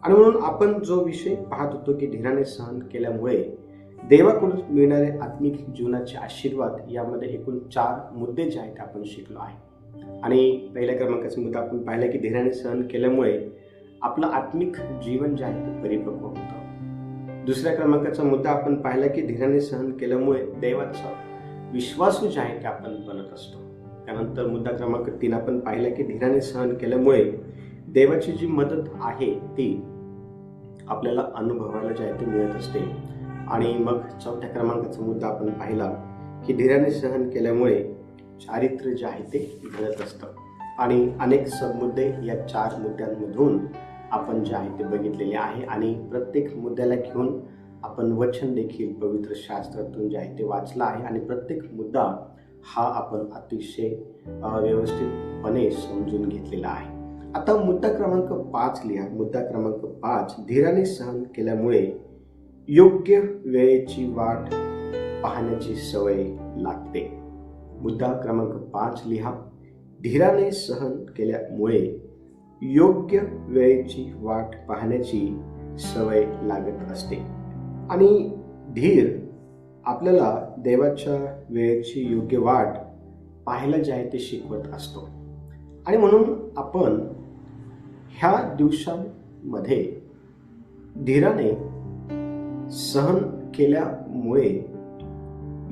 आणि म्हणून आपण जो विषय पाहत होतो की धीराने सहन केल्यामुळे देवाकडून मिळणारे आत्मिक जीवनाचे आशीर्वाद, यामध्ये एकूण 4 मुद्दे जे आहेत आपण शिकलो आहे. आणि पहिल्या क्रमांकाचा मुद्दा आपण पाहिला की धीराने सहन केल्यामुळे आपलं आत्मिक जीवन जे आहे ते परिपक्व होतं. दुसऱ्या क्रमांकाचा मुद्दा आपण पाहिला की धीराने सहन केल्यामुळे देवाचा विश्वासू जे आहे ते आपण बनत असतो. त्यानंतर मुद्दा क्रमांक 3 आपण पाहिला की धीराने सहन केल्यामुळे देवाची जी मदत आहे ती आपल्याला अनुभवायला जे आहे ते मिळत असते. आणि मग चौथ्या क्रमांकाचा मुद्दा आपण पाहिला की धीराने सहन केल्यामुळे चारित्र्य जे आहे ते घडत असतं. आणि अनेक सबमुद्दे या 4 मुद्द्यांमधून आपण जे आहे ते बघितलेले आहे. आणि प्रत्येक मुद्द्याला घेऊन आपण वचन देखील पवित्र शास्त्रातून जे आहे ते वाचलं आहे. आणि प्रत्येक मुद्दा हा आपण अतिशय व्यवस्थितपणे समजून घेतलेला आहे. आता मुद्दा क्रमांक 5 लिहा. मुद्दा क्रमांक 5, धीराने सहन केल्यामुळे योग्य वेळेची वाट पाहण्याची सवय लागते. मुद्दा क्रमांक 5 लिहा. धीराने सहन केल्यामुळे योग्य वेळेची वाट पाहण्याची सवय लागत असते. आणि धीर आपल्याला देवाच्या वेळेची योग्य वाट पाहायला जे आहे ते शिकवत असतो. आणि म्हणून आपण ह्या दिवसांमध्ये धीराने सहन केल्यामुळे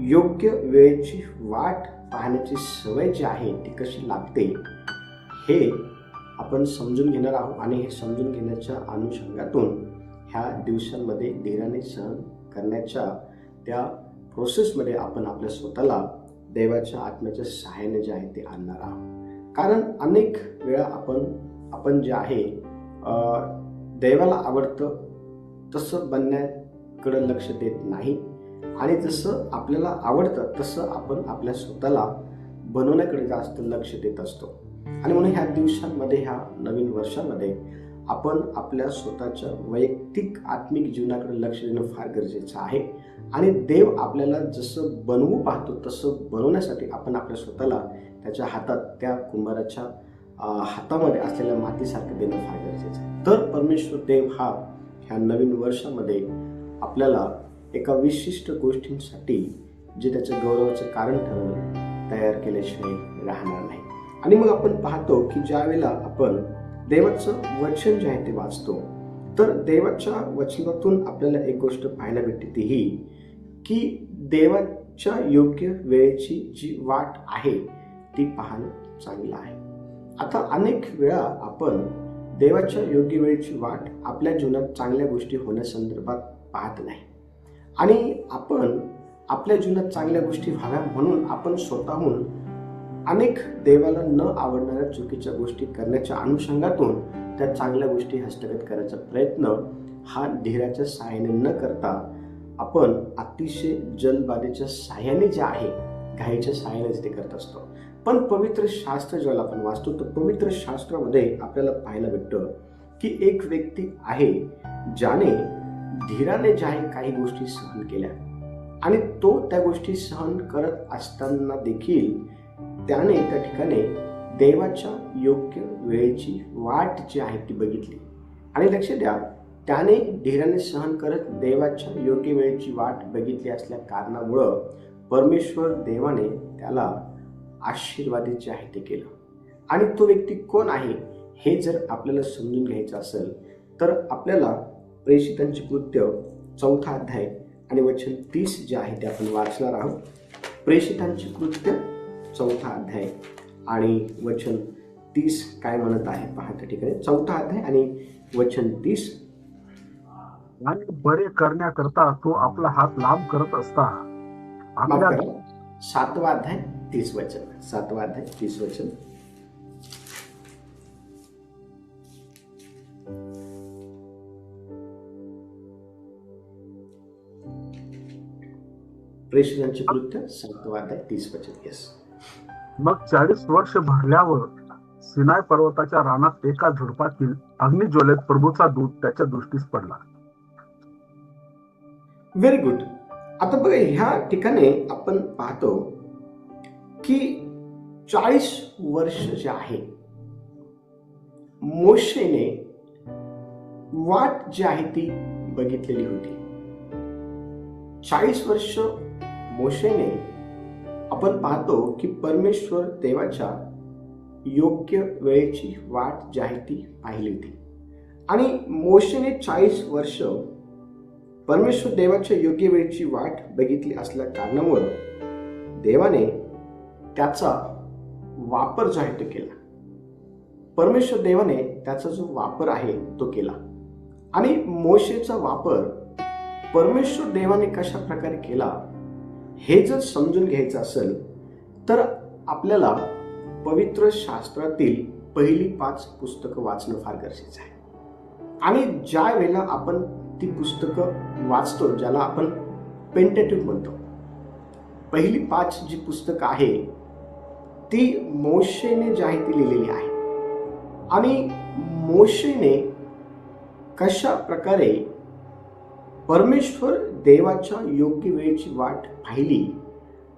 योग्य वेळेची वाट पाहण्याची सवय जी आहे ती कशी लागते हे आपण समजून घेणार आहोत. आणि हे समजून घेण्याच्या अनुषंगातून ह्या दिवसांमध्ये धीराने सहन करण्याच्या त्या प्रोसेसमध्ये आपण आपल्या स्वतःला देवाच्या आत्म्याच्या सहाय्याने जे आहे ते आणणार आहोत. कारण अनेक वेळा आपण जे आहे देवाला आवडतं तसं बनण्याकडे लक्ष देत नाही. आणि जसं आपल्याला आवडतं तसं आपण आपल्या स्वतःला बनवण्याकडे जास्त लक्ष देत असतो. आणि म्हणून ह्या दिवसांमध्ये, ह्या नवीन वर्षामध्ये आपण आपल्या स्वतःच्या वैयक्तिक आत्मिक जीवनाकडे लक्ष देणं फार गरजेचं आहे. आणि देव आपल्याला जसं बनवू पाहतो तसं बनवण्यासाठी आपण आपल्या स्वतःला त्याच्या हातात, त्या कुंभाराच्या हातामध्ये असलेल्या मातीसारखं देणं फार गरजेचं आहे. तर परमेश्वर देव हा ह्या नवीन वर्षामध्ये आपल्याला एका विशिष्ट गोष्टींसाठी जे त्याचं गौरवाचं कारण ठरवलं तयार केल्याशिवाय राहणार नाही. आणि मग आपण पाहतो की ज्या वेळेला आपण देवाचं वचन जे आहे ते वाचतो तर देवाच्या वचनातून आपल्याला एक गोष्ट पाहायला भेटते, ती ही की देवाच्या योग्य वेळेची जी वाट आहे ती पाहणं चांगलं आहे. आता अनेक वेळा आपण देवाच्या योग्य वेळेची वाट आपल्या जीवनात चांगल्या गोष्टी होण्यासंदर्भात पाहत नाही. आणि आपण आपल्या जीवनात चांगल्या गोष्टी व्हाव्या म्हणून आपण स्वतःहून अनेक देवाला न आवडणाऱ्या चुकीच्या गोष्टी करण्याच्या अनुषंगातून त्या चांगल्या गोष्टी हस्तगत करायचा प्रयत्न हा धीराच्या सहाय्याने न करता आपण अतिशय जलबाधेच्या सहाय्याने जे आहे, घाईच्या सहाय्याने ते करत असतो. पण पवित्र शास्त्र ज्याला आपण वाचतो तर पवित्र शास्त्रामध्ये आपल्याला पाहायला भेटतं की एक व्यक्ती आहे ज्याने धीराने ज्या काही गोष्टी सहन केल्या आणि तो त्या गोष्टी सहन करत असताना देखील त्याने त्या ठिकाणी देवाच्या योग्य वेळेची वाट जी आहे ती बघितली. आणि लक्ष द्या, त्याने धीराने सहन करत देवाच्या योग्य वेळेची वाट बघितली असल्या कारणामुळं परमेश्वर देवाने त्याला आशीर्वादित जे आहे ते केलं. आणि तो व्यक्ती कोण आहे हे जर आपल्याला समजून घ्यायचं असेल तर आपल्याला प्रेषितांची कृत्य 4 अध्याय आणि वचन 30 जे आहे ते आपण वाचणार आहोत. प्रेषितांची कृत्य 4 अध्याय आणि वचन 30 काय म्हणत आहे पहा त्या ठिकाणी. 4 अध्याय आणि वचन 30. आणि बरे करण्याकरता तो आपला हात लांब करत असता 7 अध्याय 30 वचन. 7 अध्याय 30 वचन. प्रेषितांची कृत्य 7 अध्याय 30 वचन. येस. मग 40 वर्ष भरल्यावर सिनाय पर्वताच्या रानात एका झुडपातील अग्निज्वालेत प्रभूचा दूत त्याच्या दृष्टीस पडला. Very good. आता बघा, ह्या ठिकाणी आपण पाहतो की 40 वर्ष जे आहे मोशेने वाट जी आहे ती बघितलेली होती. 40 वर्ष मोशेने आपण पाहतो की परमेश्वर देवाच्या योग्य वेळेची वाट जी आहे ती पाहिली होती. आणि मोशेने 40 वर्ष परमेश्वर देवाच्या योग्य वेळेची वाट बघितली असल्या कारणामुळे देवाने त्याचा वापर जो आहे तो केला. परमेश्वर देवाने त्याचा जो वापर आहे तो केला. आणि मोशेचा वापर परमेश्वर देवाने कशा प्रकारे केला हे जर समजून घ्यायचं असेल तर आपल्याला पवित्र शास्त्रातील पहिली 5 पुस्तकं वाचणं फार गरजेचं आहे. आणि ज्या वेळेला आपण ती पुस्तकं वाचतो, ज्याला आपण पेंटेट्यूक म्हणतो, पहिली 5 जी पुस्तकं आहे ती मोशेने जी आहे ती लिहिलेली आहे. आणि मोशेने कशा प्रकारे परमेश्वर देवाच्या योग्य वेळेची वाट पाहिली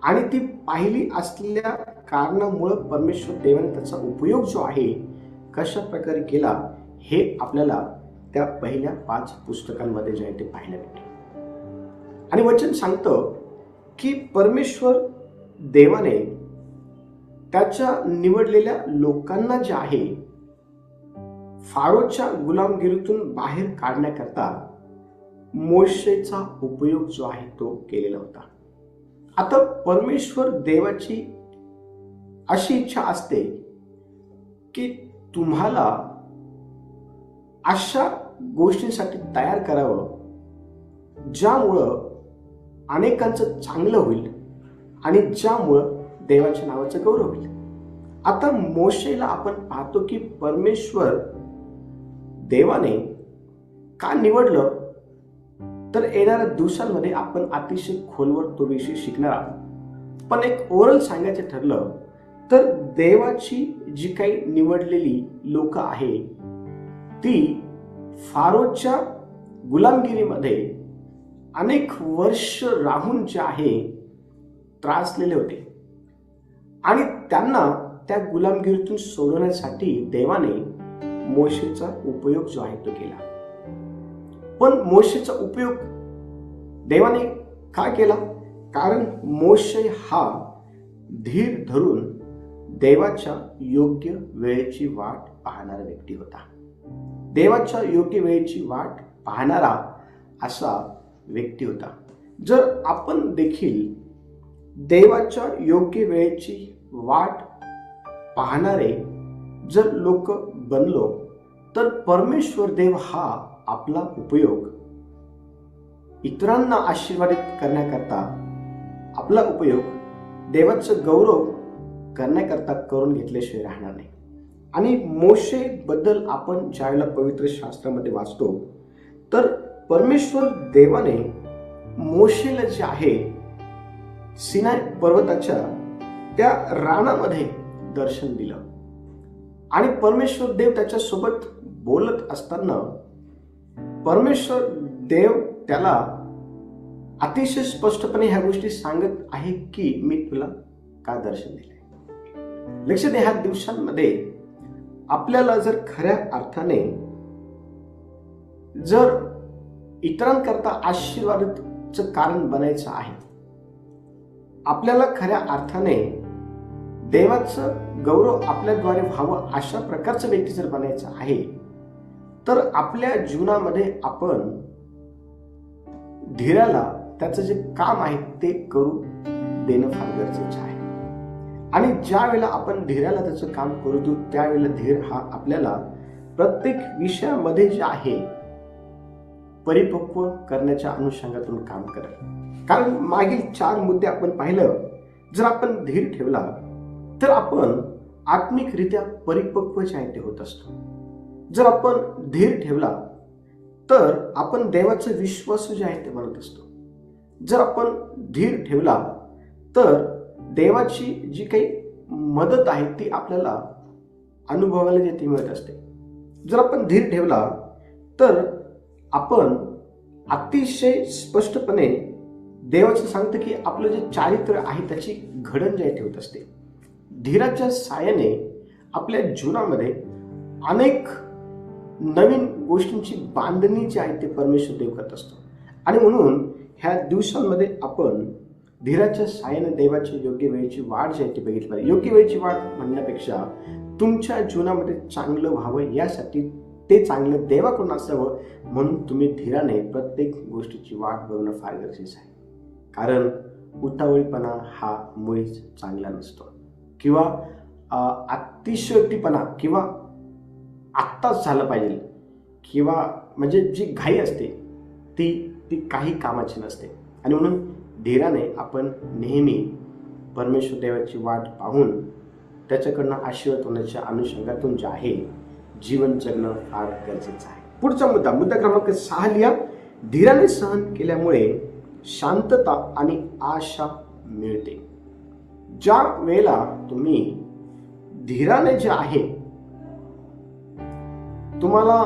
आणि ती पाहिली असलेल्या कारणामुळे परमेश्वर देवाने त्याचा उपयोग जो आहे कशा प्रकारे केला हे आपल्याला त्या पहिल्या 5 पुस्तकांमध्ये जे आहे ते पाहायला भेटते. आणि वचन सांगतं की परमेश्वर देवाने त्याच्या निवडलेल्या लोकांना जे आहे फारोच्या गुलामगिरीतून बाहेर काढण्याकरता मोशेचा उपयोग जो आहे तो केलेला होता. आता परमेश्वर देवाची अशी इच्छा असते की तुम्हाला अशा गोष्टींसाठी तयार करावं ज्यामुळं अनेकांचं चांगलं होईल आणि ज्यामुळं देवाच्या नावाचं गौरव होईल. आता मोशेला आपण पाहतो की परमेश्वर देवाने का निवडलं तर येणाऱ्या दिवसांमध्ये आपण अतिशय खोलवर तो विषय शिकणार आहोत. पण एक ओरल सांगायचं ठरलं तर देवाची जी काही निवडलेली लोक आहे ती फारोच्या गुलामगिरीमध्ये अनेक वर्ष राहून जे आहे त्रासलेले होते आणि त्यांना त्या गुलामगिरीतून सोडवण्यासाठी देवाने मोशेचा उपयोग जो आहे तो केला. पण मोशेचा उपयोग देवाने का केला? कारण मोशे हा धीर धरून देवाच्या योग्य वेळेची वाट पाहणारा व्यक्ती होता. देवाच्या योग्य वेळेची वाट पाहणारा असा व्यक्ती होता. जर आपण देखील देवाच्या योग्य वेळेची वाट पाहणारे जर लोक बनलो तर परमेश्वर देव हा आपला उपयोग इतरांना आशीर्वादित करण्याकरता, आपला उपयोग देवाचं गौरव करण्याकरता करून घेतल्याशिवाय राहणार नाही. आणि मोशे बद्दल आपण ज्यावेळेला पवित्र शास्त्रामध्ये वाचतो तर परमेश्वर देवाने मोशेला जे आहे सिनाय पर्वताच्या त्या रानामध्ये दर्शन दिलं आणि परमेश्वर देव त्याच्यासोबत बोलत असताना परमेश्वर देव त्याला अतिशय स्पष्टपणे ह्या गोष्टी सांगत आहे की मी तुला का दर्शन दिले. लक्ष द्या, ह्या दिवसांमध्ये आपल्याला जर खऱ्या अर्थाने जर इतरांकरता आशीर्वादाचं कारण बनायचं आहे, आपल्याला खऱ्या अर्थाने देवाचं गौरव आपल्याद्वारे व्हावं अशा प्रकारचं व्यक्ती जर बनायचं आहे तर आपल्या जीवनामध्ये आपण धीराला त्याचं जे काम आहे ते करू देणं फार गरजेचं आहे. आणि ज्या वेळेला आपण धीराला त्याचं काम करू देऊ त्यावेळेला धीर हा आपल्याला प्रत्येक विषयामध्ये जे आहे परिपक्व करण्याच्या अनुषंगातून काम करेल. कारण मागील 4 मुद्दे आपण पाहिलं, जर आपण धीर ठेवला तर आपण आत्मिकरित्या परिपक्व जे आहे ते होत असतो. जर आपण धीर ठेवला तर आपण देवाचं विश्वास जे आहे ते बनत असतो. जर आपण धीर ठेवला तर देवाची जी काही मदत आहे ती आपल्याला अनुभवायला जे ती मिळत असते. जर आपण धीर ठेवला तर आपण अतिशय स्पष्टपणे देवाचं सांगतं की आपलं जे चारित्र्य आहे त्याची घडण जी आहे ठेवत असते. धीराच्या साहाय्याने आपल्या जीवनामध्ये अनेक नवीन गोष्टींची बांधणी जी आहे ते परमेश्वर देव करत असतो. आणि म्हणून ह्या दिवसांमध्ये आपण धीराच्या साहाय्याने देवाची योग्य वेळेची वाढ जी आहे ती बघितली पाहिजे. योग्य वेळेची वाढ म्हणण्यापेक्षा तुमच्या जीवनामध्ये चांगलं व्हावं यासाठी ते चांगलं देवाकडून असावं म्हणून तुम्ही धीराने प्रत्येक गोष्टीची वाट बघणं फार गरजेचं आहे. कारण उतावळीपणा हा मुळीच चांगला नसतो, किंवा अतिशयोक्तीपणा किंवा आत्ताच झालं पाहिजे किंवा म्हणजे जी घाई असते ती काही कामाची नसते. आणि म्हणून धीराने आपण नेहमी परमेश्वर देवाची वाट पाहून त्याच्याकडनं आशीर्वाद होण्याच्या अनुषंगातून जे आहे जीवन जगणं फार गरजेचं आहे. पुढचा मुद्दा क्रमांक 6 लिहा. धीराने सहन केल्यामुळे शांतता आणि आशा मिळते. ज्या वेळेला तुम्ही धीराने जे आहे तुम्हाला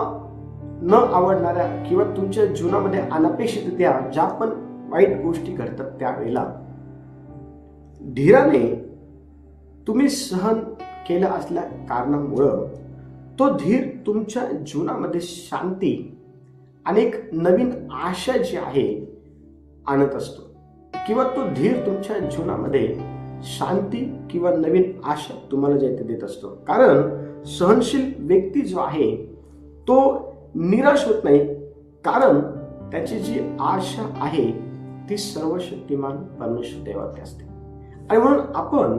न आवडणाऱ्या किंवा तुमच्या जीवनामध्ये अनपेक्षितरित्या ज्या पण वाईट गोष्टी घडतात त्यावेळेला धीराने तुम्ही सहन केलं असल्या कारणामुळं तो धीर तुमच्या जीवनामध्ये शांती आणि एक नवीन आशा जी आहे आणत असतो, किंवा तो धीर तुमच्या जीवनामध्ये शांती किंवा नवीन आशा तुम्हाला जे देत असतो. कारण सहनशील व्यक्ती जो आहे तो निराश होत नाही, कारण त्याची जी आशा आहे ती सर्वशक्तिमान परमेश्वर देवावरती असते. आणि म्हणून आपण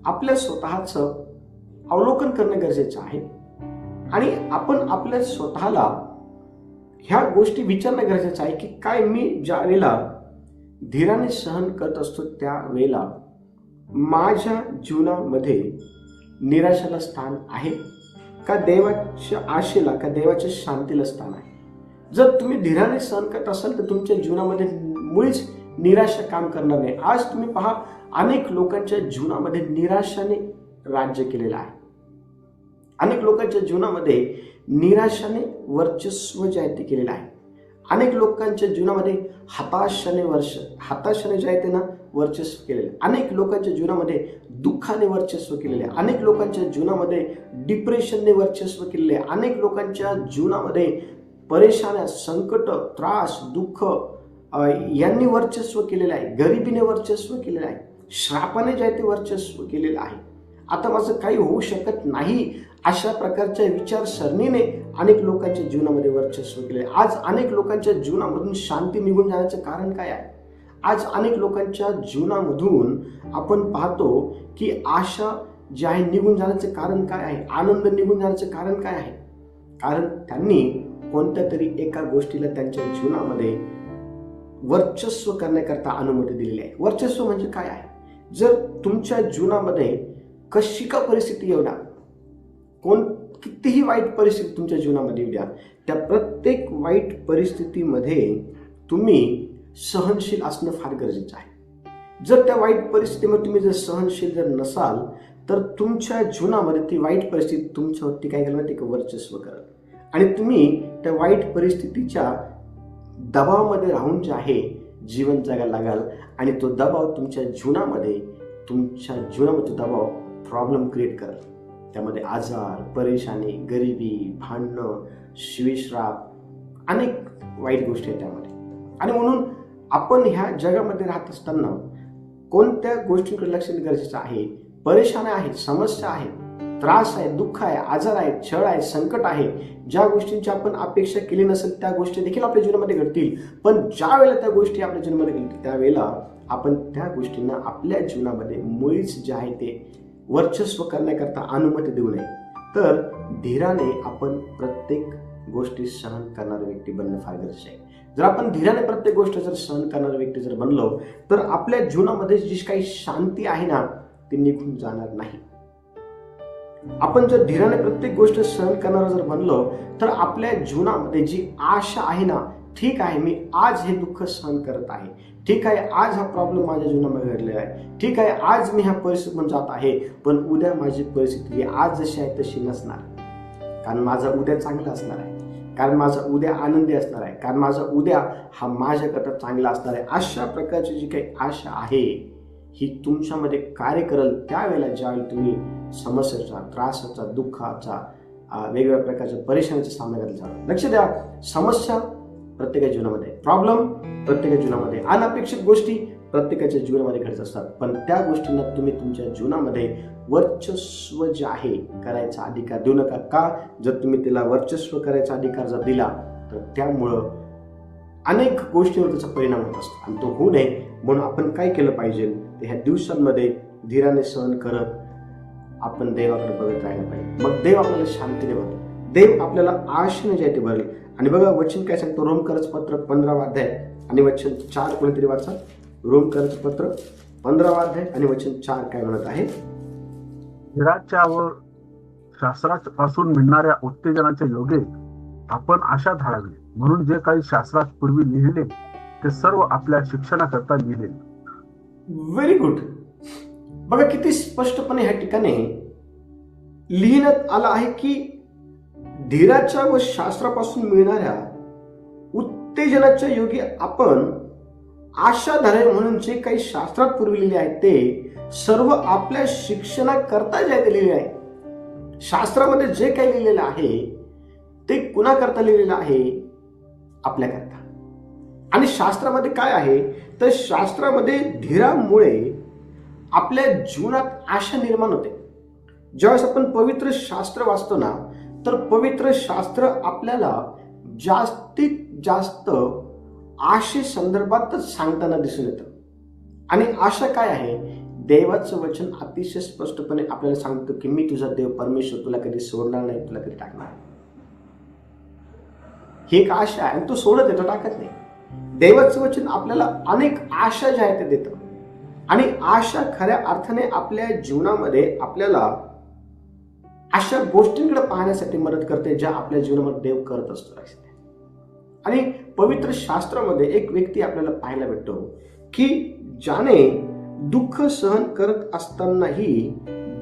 आपल्या स्वतःचं अवलोकन करणं गरजेचं आहे आणि आपण आपल्या स्वतःला ह्या गोष्टी विचारणं गरजेचं आहे की काय मी ज्या वेळेला धीराने सहन करत असतो त्यावेळेला माझ्या जीवनामध्ये निराशेला स्थान आहे का देवाच्या आशेला का देवाच्या शांतीला स्थान आहे. जर तुम्ही धीराने सहन करत असाल तर तुमच्या जीवनामध्ये मुळीच निराशा काम करणार नाही. आज तुम्ही पहा अनेक लोकांच्या जीवनामध्ये निराशाने राज्य केलेलं आहे. अनेक लोकांच्या जीवनामध्ये निराशाने वर्चस्व जे आहे ते केलेलं आहे. अनेक लोकांच्या जीवनामध्ये हताशाने जे आहे ते ना वर्चस्व केलेलं आहे. अनेक लोकांच्या जीवनामध्ये दुःखाने वर्चस्व केलेले आहे. अनेक लोकांच्या जीवनामध्ये डिप्रेशनने वर्चस्व केलेले आहे. अनेक लोकांच्या जीवनामध्ये परेशान्या, संकट, त्रास, दुःख यांनी वर्चस्व केलेलं आहे. गरिबीने वर्चस्व केलेलं आहे. श्रापाने जे आहे ते वर्चस्व केलेलं आहे. आता माझं काही होऊ शकत नाही अशा प्रकारच्या विचारसरणीने अनेक लोकांच्या जीवनामध्ये वर्चस्व केले. आज अनेक लोकांच्या जीवनामधून शांती निघून जाण्याचं कारण काय आहे. आज अनेक लोकांच्या जीवनामधून आपण पाहतो की आशा जी आहे निघून जाण्याचं कारण काय आहे, आनंद निघून जाण्याचं कारण काय आहे. कारण त्यांनी कोणत्या तरी एका गोष्टीला त्यांच्या जीवनामध्ये वर्चस्व करण्याकरता अनुमती दिलेली आहे. वर्चस्व म्हणजे काय आहे. जर तुमच्या जीवनामध्ये कशी का परिस्थिती येऊ द्या, कितीही वाईट परिस्थिती तुमच्या जीवनामध्ये येऊ द्या, त्या प्रत्येक वाईट परिस्थितीमध्ये तुम्ही सहनशील असणं फार गरजेचं आहे. जर त्या वाईट परिस्थितीमध्ये तुम्ही जर सहनशील जर नसाल तर तुमच्या जीवनामध्ये ती वाईट परिस्थिती तुमच्यावरती काय करेल ते वर्चस्व करेल आणि तुम्ही त्या वाईट परिस्थितीच्या दबावामध्ये राहून जे आहे जीवन जगायला लागाल आणि तो दबाव तुमच्या जीवनामध्ये तो दबाव प्रॉब्लेम क्रिएट करेल. त्यामध्ये आजार, परेशानी, गरिबी, भांडणं, शिवीश्राप अनेक वाईट गोष्टी आहेत त्यामध्ये. आणि म्हणून आपण ह्या जगामध्ये राहत असताना कोणत्या गोष्टींकडे लक्ष देणं गरजेचं आहे. परेशानी आहेत, समस्या आहेत, त्रास आहे, दुःख आहे, आजार आहे, छळ आहे, संकट आहे. ज्या गोष्टींची आपण अपेक्षा केली नसेल त्या गोष्टी देखील आपल्या जीवनामध्ये घडतील. पण ज्या वेळेला त्या गोष्टी आपल्या जीवनामध्ये घडतील त्यावेळेला आपण त्या गोष्टींना आपल्या जीवनामध्ये मुळीच जे आहे ते वर्चस्व करण्याकरता अनुमती देऊ नये. तर धीराने आपण प्रत्येक गोष्टी सहन करणारी व्यक्ती बनणं फार गरजेचं आहे. जर आपण धीराने प्रत्येक गोष्ट जर सहन करणारी व्यक्ती जर बनलो तर आपल्या जीवनामध्ये जी काही शांती आहे ना ती निघून जाणार नाही. आपण जर धीराने प्रत्येक गोष्ट सहन करणारा जर बनलो तर आपल्या जीवनामध्ये जी आशा आहे ना, ठीक आहे मी आज हे दुःख सहन करत आहे, ठीक आहे आज हा प्रॉब्लेम माझ्या जीवनामध्ये घडलेला आहे, ठीक आहे आज मी ह्या परिस्थितीतून जात आहे, पण उद्या माझी परिस्थिती आज जशी आहे तशी नसणार. कारण माझा उद्या चांगला असणार आहे, कारण माझा उद्या आनंदी असणार आहे, कारण माझा उद्या हा माझ्याकरता चांगला असणार आहे. अशा प्रकारची जी काही आशा आहे ही तुमच्यामध्ये कार्य करेल त्यावेळेला ज्यावेळेला तुम्ही समस्येचा, त्रासाचा, दुःखाचा वेगवेगळ्या प्रकारच्या परेशानीचा सामना करायला जावं. लक्ष द्या, समस्या प्रत्येकाच्या जीवनामध्ये, प्रॉब्लेम प्रत्येकाच्या जीवनामध्ये, अनपेक्षित गोष्टी प्रत्येकाच्या जीवनामध्ये घडत असतात. पण त्या गोष्टींना तुम्ही तुमच्या जीवनामध्ये वर्चस्व जे आहे करायचा अधिकार देऊ नका. का? जर तुम्ही त्याला वर्चस्व करायचा अधिकार जर दिला तर त्यामुळं अनेक गोष्टींवर त्याचा परिणाम होत असतो आणि तो होऊ नये म्हणून आपण काय केलं पाहिजे, तर ह्या दिवसांमध्ये धीराने सहन करत आपण देवाकडे बघत राहायला पाहिजे. मग देव आपल्याला शांतीने भरतो, देव आपल्याला आशेने जे आहे ते भरेल. आणि बघा वचन काय सांगतो, रोमकरच पत्र 15 अध्याय आणि वचन 4 कोणीतरी वाचा. रोमकरच पत्र 15 अध्याय आणि वचन 4 काय म्हणत आहे. धीराच्या व शास्त्रापासून मिळणाऱ्या उत्तेजनाच्या योगे आपण आशा धरावी, म्हणून जे काही शास्त्रात पूर्वी लिहिले ते सर्व आपल्या शिक्षणाकरता लिहिले. Very good. बघा किती स्पष्टपणे ह्या ठिकाणी लिहिण्यात आलं आहे की धीराच्या व शास्त्रापासून मिळणाऱ्या उत्तेजनाच्या योगी आपण आशा धरावी, म्हणून जे काही शास्त्रात पूर्वी लिहिले आहे ते सर्व आपल्या शिक्षणाकरता जे आहे ते लिहिले आहे. शास्त्रामध्ये जे काही लिहिलेलं आहे ते कुणाकरता लिहिलेलं आहे? आपल्याकरता. आणि शास्त्रामध्ये काय आहे, तर शास्त्रामध्ये धीरामुळे आपल्या जीवनात आशा निर्माण होते. ज्यावेळेस आपण पवित्र शास्त्र वाचतो ना, तर पवित्र शास्त्र आपल्याला जास्तीत जास्त आशे संदर्भातच सांगताना दिसून येतं. आणि आशा काय आहे, देवाचं वचन अतिशय स्पष्टपणे आपल्याला सांगतो की मी तुझा देव परमेश्वर तुला कधी सोडणार नाही, तुला कधी टाकणार नाही. ही एक आशा आहे आणि तो सोडत येतो, टाकत नाही. देवाचं वचन आपल्याला अनेक आशा ज्या आहेत ते देतं आणि आशा खऱ्या अर्थाने आपल्या जीवनामध्ये आपल्याला अशा गोष्टींकडे पाहण्यासाठी मदत करते ज्या आपल्या जीवनामध्ये देव करत असतो. आणि पवित्र शास्त्रामध्ये एक व्यक्ती आपल्याला पाहायला भेटतो की ज्याने दुःख सहन करत असतानाही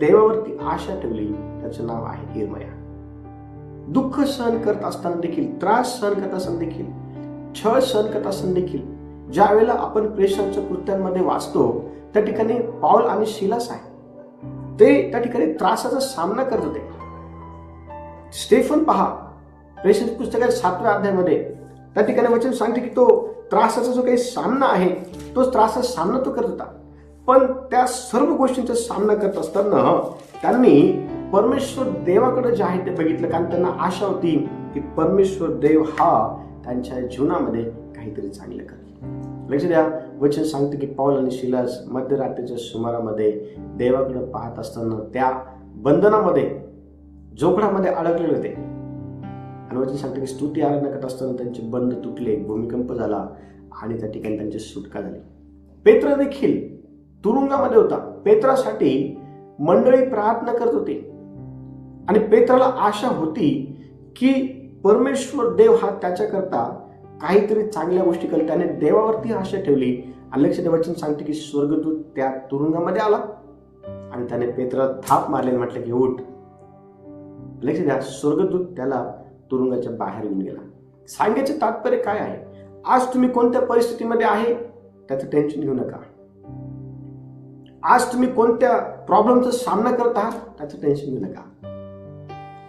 देवावरती आशा ठेवली. त्याचं नाव आहे इर्मया. दुःख सहन करत असताना देखील, त्रास सहन करत असताना देखील, छळ सहन करत असताना देखील, ज्या वेळेला आपण प्रेषणाच्या कृत्यांमध्ये वाचतो त्या ठिकाणी पाऊल आणि शिलास आहे, ते त्या ठिकाणी त्रासाचा सामना करत होते. स्टेफन पहा, प्रेषण पुस्तकाच्या 7व्या अध्यायामध्ये त्या ठिकाणी वचन सांगते की तो त्रासाचा जो काही सामना आहे तो त्रासाचा सामना तो करत होता. पण त्या सर्व गोष्टींचा सामना करत असताना त्यांनी परमेश्वर देवाकडे जे आहे ते बघितलं, कारण त्यांना आशा होती की परमेश्वर देव हा त्यांच्या जीवनामध्ये काहीतरी चांगलं करेल. लक्ष द्या, वचन सांगते की पाऊल आणि शिलास मध्यरात्रीच्या सुमारामध्ये देवाकडे पाहत असताना त्या बंधनामध्ये, जोखडामध्ये अडकलेले होते. आणि वचन सांगते की स्तुती आराधना करत असताना त्यांचे बंध तुटले, भूमिकंप झाला आणि त्या ठिकाणी त्यांची सुटका झाली. पेत्र देखील तुरुंगामध्ये होता. पेत्रासाठी मंडळी प्रार्थना करत होती आणि पेत्राला आशा होती की परमेश्वर देव हा त्याच्याकरता काहीतरी चांगल्या गोष्टी करेल. त्याने देवावरती आशा ठेवली आणि लक्ष द्या, वचन सांगते की स्वर्गदूत त्या तुरुंगामध्ये आला आणि त्याने पेत्राला थाप मारले, म्हटलं की उठ. लक्ष द्या, स्वर्गदूत त्याला तुरुंगाच्या बाहेर घेऊन गेला. सांगायचे तात्पर्य काय आहे, आज तुम्ही कोणत्या परिस्थितीमध्ये आहे त्याचं टेन्शन घेऊ नका. आज तुम्ही कोणत्या प्रॉब्लेमचा सामना करत आहात त्याचं टेन्शन घेऊ नका.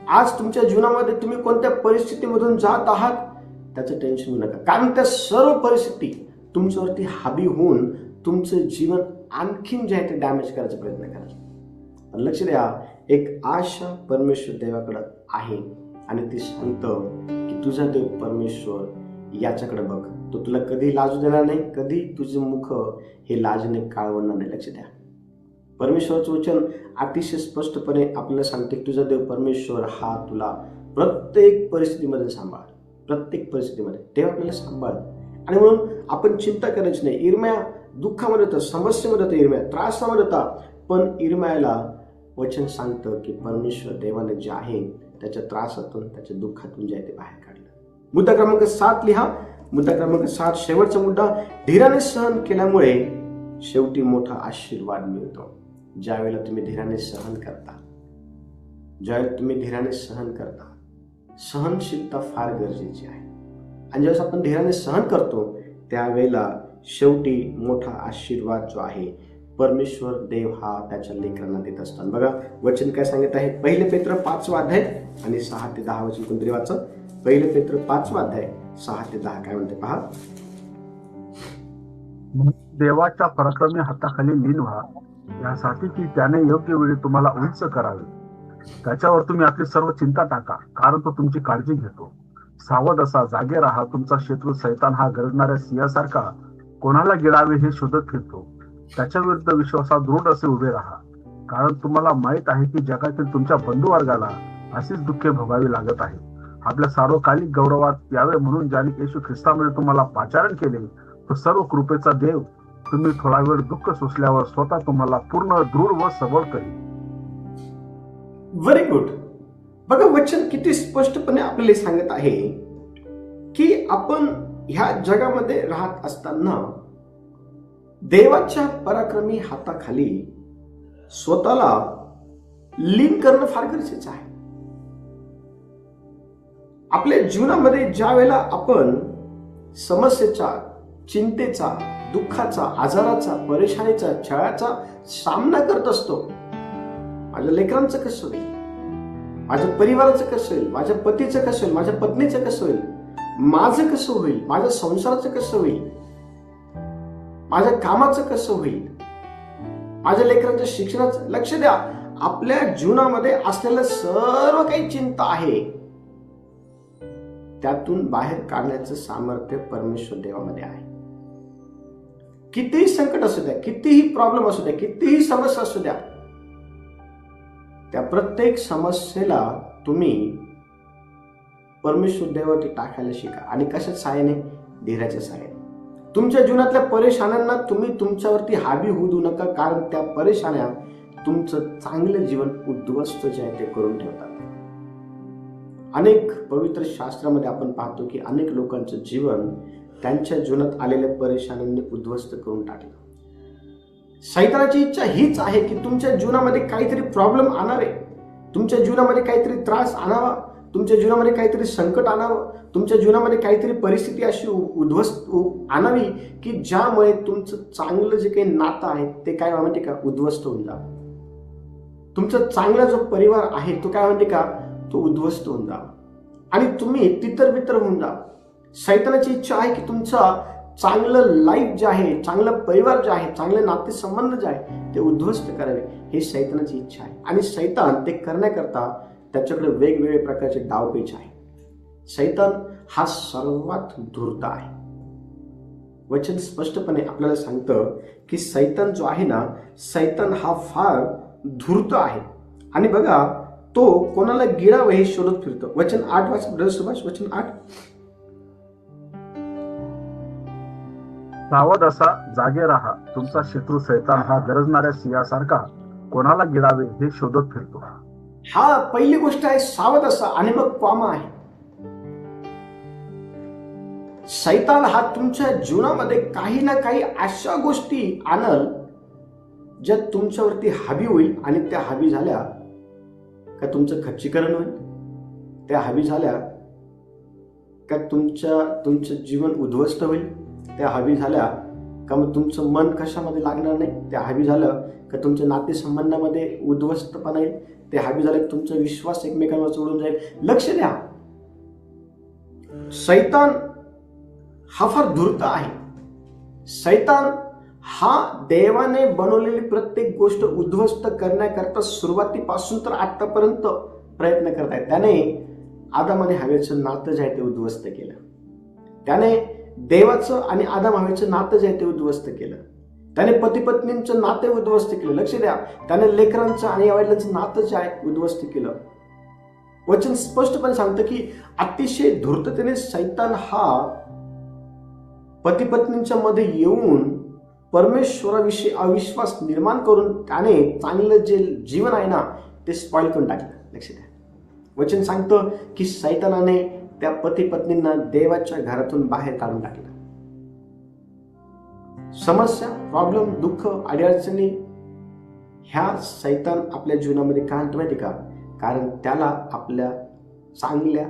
आज तुमच्या जीवनामध्ये तुम्ही कोणत्या परिस्थितीमधून जात आहात त्याचं टेन्शन घेऊ नका, कारण त्या सर्व परिस्थिती तुमच्यावरती हावी होऊन तुमचं जीवन आणखीन जे आहे ते डॅमेज करायचा प्रयत्न करा. पण लक्ष द्या, एक आशा परमेश्वर देवाकडे आहे आणि ती सांगतं की तुझा देव परमेश्वर याच्याकडे बघ, तो तुला कधी लाजू देणार नाही, कधी तुझे मुख हे लाजने काळवणार नाही. लक्ष द्या, परमेश्वराचं वचन अतिशय स्पष्टपणे आपल्याला सांगते की तुझा देव परमेश्वर हा तुला प्रत्येक परिस्थितीमध्ये सांभाळ, प्रत्येक परिस्थितीमध्ये देव आपल्याला सांभाळ. आणि म्हणून आपण चिंता करायची नाही. इर्मया दुःखामध्ये होता, समस्येमध्ये होता, इर्मया त्रासामध्ये होता, पण इर्मयाला वचन सांगतं की परमेश्वर देवाने जे आहे त्याच्या त्रासातून, त्याच्या दुःखातून जे आहे ते बाहेर काढलं. मुद्दा क्रमांक 7 लिहा. मुद्दा क्रमांक 7, शेवटचा मुद्दा, धीराने सहन केल्यामुळे शेवटी मोठा आशीर्वाद मिळतो. ज्यावेळेला तुम्ही धीराने सहन करता, ज्यावेळेला तुम्ही धीराने सहन करता, सहनशीलता फार गरजेची आहे. आणि ज्यावेळेस आपण धीराने सहन करतो त्यावेळेला शेवटी मोठा आशीर्वाद जो आहे परमेश्वर देव हा त्याच्या लेकरांना देत असतात. बघा वचन काय सांगत आहे, 1 पेत्र 5 अध्याय आणि 6 ते 10 वचन कोणतरी वाचा. 1 पेत्र 5 अध्याय 6 ते 10 काय म्हणते पहा. देवाच्या पराक्रमी हाताखाली लीन व्हा, यासाठी की त्याने योग्य वेळी तुम्हाला उंच करावे. त्याच्यावर तुम्ही आपली सर्व चिंता टाका, कारण तो तुमची काळजी घेतो. सावध असा, जागे राहा. तुमचा शत्रू सैतान हा गरजणाऱ्या सिंहासारखा कोणाला गिळावे हे शोधत फिरतो. त्याच्या विरुद्ध विश्वासात दृढ असे उभे राहा, कारण तुम्हाला माहित आहे की जगातील तुमच्या बंधुवर्गाला अशीच दुःखे भोगावी लागत आहे. आपल्या सार्वकालिक गौरवात यावे म्हणून ज्याने येशू ख्रिस्तामध्ये तुम्हाला पाचारण केले, तो सर्व कृपेचा देव तुम्ही थोडा वेळ दुःख सोसल्यावर स्वतः तुम्हाला पूर्ण दृढ व सबळ करेल. Very good. बघा वचन किती स्पष्टपणे आपल्याला सांगत आहे की आपण ह्या जगामध्ये राहत असताना देवाच्या पराक्रमी हाताखाली स्वतःला लीन करणं फार गरजेचं आहे. आपल्या जीवनामध्ये ज्या वेळेला आपण समस्येचा, चिंतेचा, दुःखाचा, आजाराचा, परेशानीचा, छळाचा सामना करत असतो, माझ्या लेकरांचं कसं होईल, माझ्या परिवाराचं कसं होईल, माझ्या पतीचं कसं होईल, माझ्या पत्नीचं कसं होईल, माझं कसं होईल, माझ्या संसाराचं कसं होईल, माझ्या कामाचं कसं होईल, माझ्या लेकरांच्या शिक्षणाचं. लक्ष द्या, आपल्या जीवनामध्ये असलेलं सर्व काही चिंता आहे त्यातून बाहेर काढण्याचं सामर्थ्य परमेश्वर देवामध्ये आहे. कितीही संकट असू द्या, कितीही प्रॉब्लेम असू द्या, कितीही समस्या असू द्या, त्या प्रत्येक समस्येला तुम्ही परमेश्वर देवावरती टाकायला शिका. आणि कशाच्या सहाय्याने? धीराच्या सहाय्याने. तुमच्या जीवनातल्या परेशान्यांना तुम्ही तुमच्यावरती हावी होऊ देऊ नका, कारण त्या परेशान्या तुमचं चांगलं जीवन उद्ध्वस्त जे आहे ते करून ठेवतात. अनेक पवित्र शास्त्रामध्ये आपण पाहतो की अनेक लोकांचं जीवन त्यांच्या जीवनात आलेल्या परेशान्यांनी उद्ध्वस्त करून टाकलं. सैतानाची इच्छा हीच आहे की तुमच्या जीवनामध्ये काहीतरी प्रॉब्लेम आणावे, तुमच्या जीवनामध्ये काहीतरी त्रास आणावा, तुमच्या जीवनामध्ये काहीतरी संकट आणावं, तुमच्या जीवनामध्ये काहीतरी परिस्थिती अशी उद्ध्वस्त आणावी की ज्यामुळे तुमचं चांगलं जे काही नातं आहे ते काय म्हणते का उद्ध्वस्त होऊन जावं. तुमचा चांगला जो परिवार आहे तो काय म्हणते का तो उद्ध्वस्त होऊन जावा आणि तुम्ही तितर-बितर होऊन जा. सैतानाची इच्छा आहे की तुमचं चांगलं लाईफ जे आहे, चांगलं परिवार जे आहे, चांगले नातेसंबंध जे आहे ते उद्ध्वस्त करावे, हे सैतानाची इच्छा आहे. आणि सैतान ते करण्याकरता त्याच्याकडे वेगवेगळे प्रकारचे डावपेच आहे. सैतान हा सर्वात धूर्त आहे. वचन स्पष्टपणे आपल्याला सांगतं की सैतान जो आहे ना, सैतान हा फार धूर्त आहे. आणि बघा तो कोणाला गिळावं हे शोधत फिरतो. वचन 8 वाच ब्रदर सुभाष, वचन 8. सावध असा, जागे राहा. तुमचा शत्रू सैतान हा गरजणाऱ्या सिंहासारखा कोणाला गिळावे हे शोधत फिरतो. हा पहिली गोष्ट आहे, सावध असा. आणि मग कॉमा आहे. सैतान हा तुमच्या जीवनामध्ये काही ना काही अशा गोष्टी आणल ज्या तुमच्यावरती हावी होईल आणि त्या हावी झाल्या का तुमचं खच्चीकरण होईल, त्या हावी झाल्या का तुमचं जीवन उद्ध्वस्त होईल, त्या हावी झाल्या का मग तुमचं मन कशामध्ये लागणार नाही, त्या हावी झालं का तुमच्या नातेसंबंधामध्ये उद्ध्वस्तपणा येईल, ते हावी झालं की तुमचा विश्वास एकमेकांवर सोडून जाईल. लक्ष द्या, सैतान हा फार धूर्त आहे. सैतान हा देवाने बनवलेली प्रत्येक गोष्ट उद्ध्वस्त करण्याकरता सुरुवातीपासून तर आतापर्यंत प्रयत्न करत आहे. त्याने आदम आणि हवेचं नातं जे आहे ते उद्ध्वस्त केलं. त्याने देवाचं आणि आदम हवेचं नातं जे आहे ते उद्ध्वस्त केलं. त्याने पती पत्नींचं नाते उद्ध्वस्त केलं. लक्ष द्या, त्याने लेकरांचं आणि वडिलांचं नातं जे आहे उद्ध्वस्त केलं. वचन स्पष्टपणे सांगतं की अतिशय धूर्ततेने सैतान हा पती पत्नींच्या मध्ये येऊन परमेश्वराविषयी अविश्वास निर्माण करून त्याने चांगलं जे जीवन आहे ना ते स्पॉइल करून टाकलं. लक्ष द्या, वचन सांगतं की सैतानाने त्या पती पत्नींना देवाच्या घरातून बाहेर काढून टाकलं. समस्या, प्रॉब्लेम, दुःख, अडचणी ह्या सैतान आपल्या जीवनामध्ये का आणतो माहिती का? कारण त्याला आपल्या चांगल्या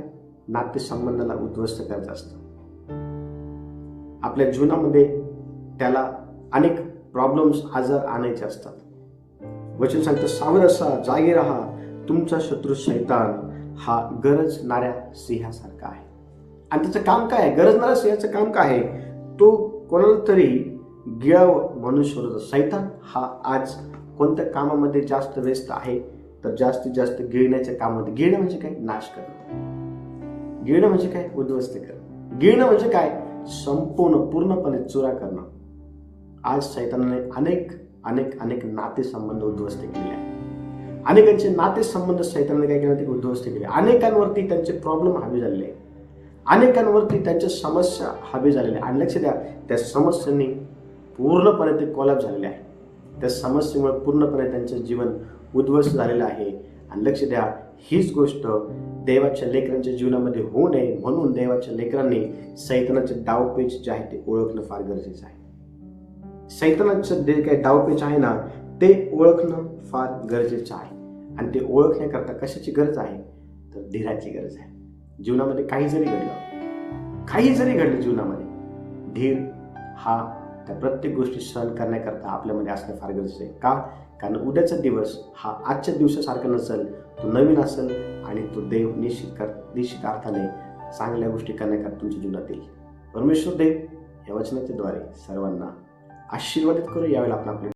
नातेसंबंधाला उद्ध्वस्त करायचं असतं. आपल्या जीवनामध्ये त्याला अनेक प्रॉब्लेम्स, आजार आणायचे असतात. वचन सांगतं, सावध असा, जागे राहा, तुमचा शत्रू शैतान हा गरजणाऱ्या सिंहासारखा आहे. आणि त्याचं काम काय आहे? गरजणाऱ्या सिंहाचं काम काय आहे? तो कोणाला तरी गिळावं म्हणून शोधत. शैतान हा आज कोणत्या कामामध्ये जास्त व्यस्त आहे? तर जास्तीत जास्त गिळण्याच्या कामामध्ये. गिळणं म्हणजे काय? नाश करणं. गिळणं म्हणजे काय? उद्ध्वस्त करणं. गिळणं म्हणजे काय? संपूर्ण पूर्णपणे चुरा करणं. आज शैतानाने अनेक अनेक अनेक नातेसंबंध उद्ध्वस्त केले आहेत. अनेकांचे नातेसंबंध शैतानाने काय केले? उद्ध्वस्त केले. अनेकांवरती त्यांचे प्रॉब्लेम हावी झालेले आहेत. अनेकांवरती त्यांच्या समस्या हावी झालेल्या आहेत. आणि लक्ष द्या, त्या समस्यांनी पूर्णपणे ते कोलॅप्स झालेले आहे. त्या समस्येमुळे पूर्णपणे त्यांचं जीवन उद्ध्वस्त झालेलं आहे. आणि लक्ष द्या, हीच गोष्ट देवाच्या लेकरांच्या जीवनामध्ये होऊ नये म्हणून देवाच्या लेकरांनी सैतानाचे डावपेच जे आहे ते ओळखणं फार गरजेचं आहे. सैतानाचं जे काही डावपेच आहे ना, ते ओळखणं फार गरजेचं आहे. आणि ते ओळखण्याकरता कशाची गरज आहे? तर धीराची गरज आहे. जीवनामध्ये काही जरी घडलं जीवनामध्ये, धीर हा त्या प्रत्येक गोष्टी सहन करण्याकरता आपल्यामध्ये असणं फार गरजेचं आहे. का? कारण उद्याचा दिवस हा आजच्या दिवसासारखा नसेल, तो नवीन असेल आणि तो देव निश्चित अर्थाने चांगल्या गोष्टी करण्याकरता तुमच्या जीवनात येईल. परमेश्वर देव या वचनाच्या द्वारे सर्वांना आशीर्वादित करू. यावेळेला आपण आपले